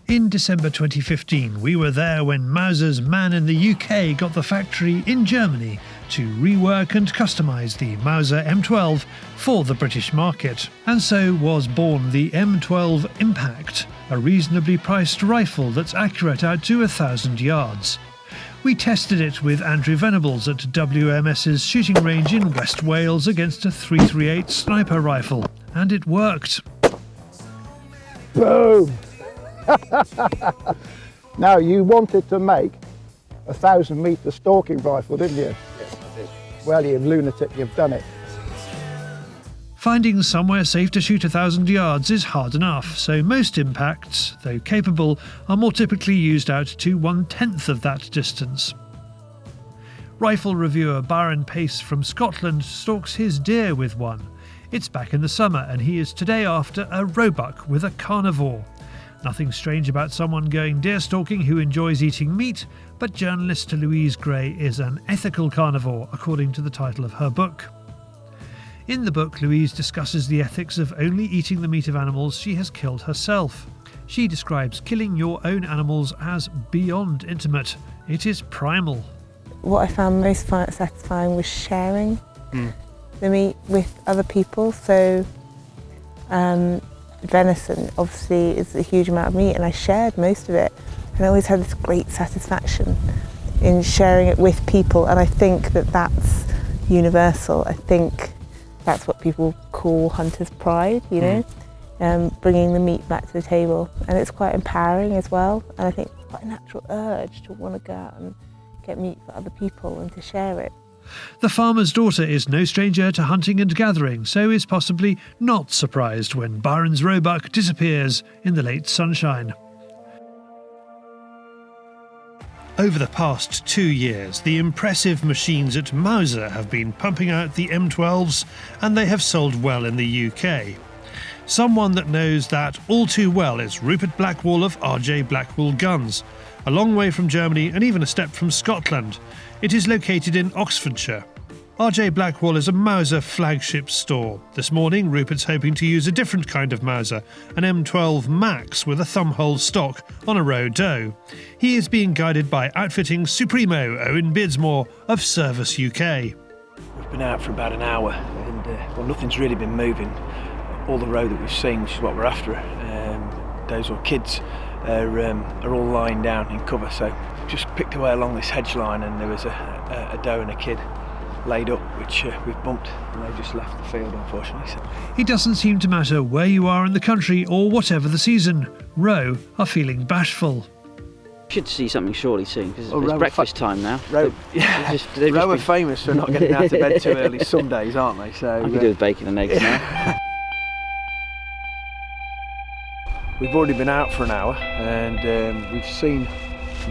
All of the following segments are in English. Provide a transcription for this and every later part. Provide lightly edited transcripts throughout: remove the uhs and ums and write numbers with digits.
In December 2015, we were there when Mauser's man in the UK got the factory in Germany to rework and customise the Mauser M12 for the British market. And so was born the M12 Impact, a reasonably priced rifle that's accurate out to 1,000 yards. We tested it with Andrew Venables at WMS's shooting range in West Wales against a .338 sniper rifle, and it worked. Boom! Now, you wanted to make a 1,000-metre stalking rifle, didn't you? Yes, I did. Well, you lunatic, you've done it. Finding somewhere safe to shoot 1,000 yards is hard enough, so most impacts, though capable, are more typically used out to 1/10 of that distance. Rifle reviewer Byron Pace from Scotland stalks his deer with one. It's back in the summer and he is today after a roebuck with a carnivore. Nothing strange about someone going deer stalking who enjoys eating meat, but journalist Louise Gray is an ethical carnivore, according to the title of her book. In the book, Louise discusses the ethics of only eating the meat of animals she has killed herself. She describes killing your own animals as beyond intimate. It is primal. What I found most satisfying was sharing the meat with other people. So venison obviously is a huge amount of meat and I shared most of it, and I always had this great satisfaction in sharing it with people, and I think that that's universal. I think that's what people call hunter's pride, you know, bringing the meat back to the table, and it's quite empowering as well, and I think it's quite a natural urge to want to go out and get meat for other people and to share it. The farmer's daughter is no stranger to hunting and gathering, so is possibly not surprised when Byron's roebuck disappears in the late sunshine. Over the past 2 years, the impressive machines at Mauser have been pumping out the M12s, and they have sold well in the UK. Someone that knows that all too well is Rupert Blackwall of RJ Blackwall Guns, a long way from Germany and even a step from Scotland. It is located in Oxfordshire. RJ Blackwall is a Mauser flagship store. This morning, Rupert's hoping to use a different kind of Mauser, an M12 Max with a thumbhole stock on a row doe. He is being guided by outfitting Supremo Owen Beardsmore of Cervus UK. We've been out for about an hour and well, nothing's really been moving. All the row that we've seen, which is what we're after, those or kids are all lying down in cover. So just picked away along this hedge line and there was a doe and a kid laid up, which we've bumped, and they just left the field, unfortunately. So. It doesn't seem to matter where you are in the country or whatever the season. Roe are feeling bashful. Should see something shortly soon because it's breakfast time now. Roe are famous for not getting out of bed too early some days, aren't they? So I could do with bacon and eggs now. We've already been out for an hour and we've seen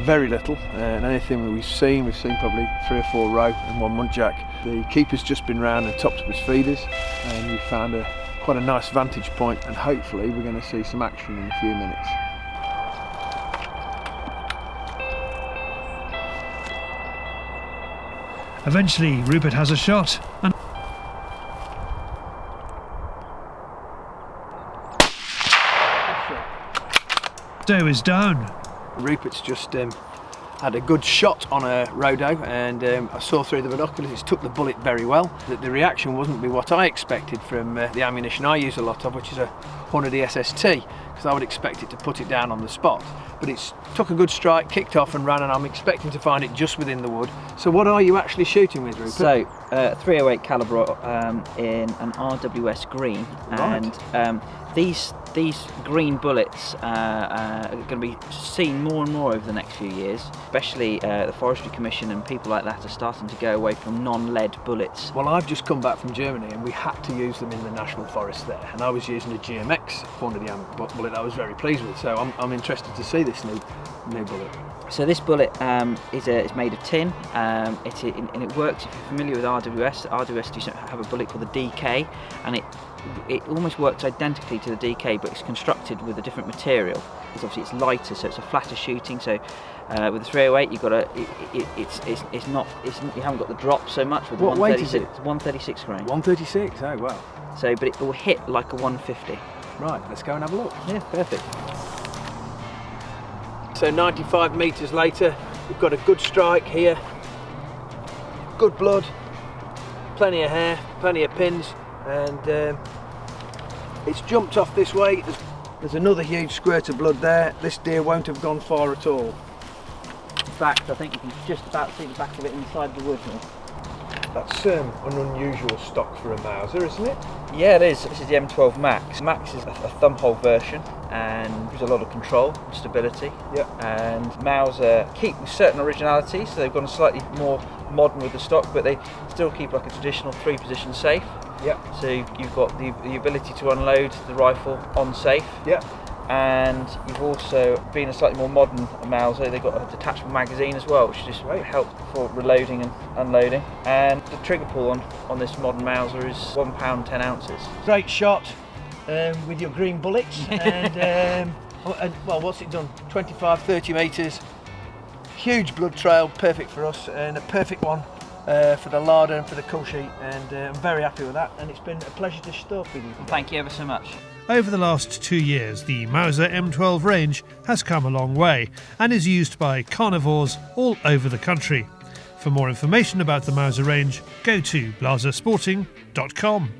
very little, and anything that we've seen probably 3 or 4 roe and 1 muntjac. The keeper's just been round and topped up his feeders, and we found quite a nice vantage point, and hopefully we're going to see some action in a few minutes. Eventually, Rupert has a shot, and doe is down. Rupert's just had a good shot on a roe doe, and I saw through the binoculars, he's took the bullet very well. The reaction wasn't what I expected from the ammunition I use a lot of, which is a Hornady SST, because I would expect it to put it down on the spot. But it's took a good strike, kicked off and ran, and I'm expecting to find it just within the wood. So what are you actually shooting with, Rupert? So, 308 calibre in an RWS green, right. And these green bullets are going to be seen more and more over the next few years, especially the Forestry Commission and people like that are starting to go away from non-lead bullets. Well, I've just come back from Germany and we had to use them in the National Forest there, and I was using a GMX Hornady bullet I was very pleased with, so I'm interested to see this new bullet. So this bullet is made of tin, and it works. If you're familiar with RWS do have a bullet called the DK, and it almost works identically to the DK, but it's constructed with a different material. Because obviously it's lighter, so it's a flatter shooting. So with the 308, you've got you haven't got the drop so much. With the what weight is it? It's 136 grain. 136. Oh wow. So, but it will hit like a 150. Right. Let's go and have a look. Yeah, perfect. So 95 metres later, we've got a good strike here, good blood, plenty of hair, plenty of pins, and it's jumped off this way. There's another huge squirt of blood there. This deer won't have gone far at all. In fact, I think you can just about see the back of it inside the wood. That's an unusual stock for a Mauser, isn't it? Yeah, it is. This is the M12 Max. Max is a thumbhole version and there's a lot of control and stability. Yeah. And Mauser keep certain originality, so they've gone slightly more modern with the stock, but they still keep like a traditional 3-position safe. Yeah. So you've got the ability to unload the rifle on safe. Yeah. And you've also been a slightly more modern Mauser. They've got a detachable magazine as well, which just helps for reloading and unloading. And the trigger pull on this modern Mauser is £1 10 ounces. Great shot with your green bullets, and well, what's it done? 25-30 metres. Huge blood trail, perfect for us, and a perfect one for the larder and for the cull sheet. And I'm very happy with that. And it's been a pleasure to stalk with you. Thank you ever so much. Over the last 2 years, the Mauser M12 range has come a long way and is used by carnivores all over the country. For more information about the Mauser range, go to blasersporting.com.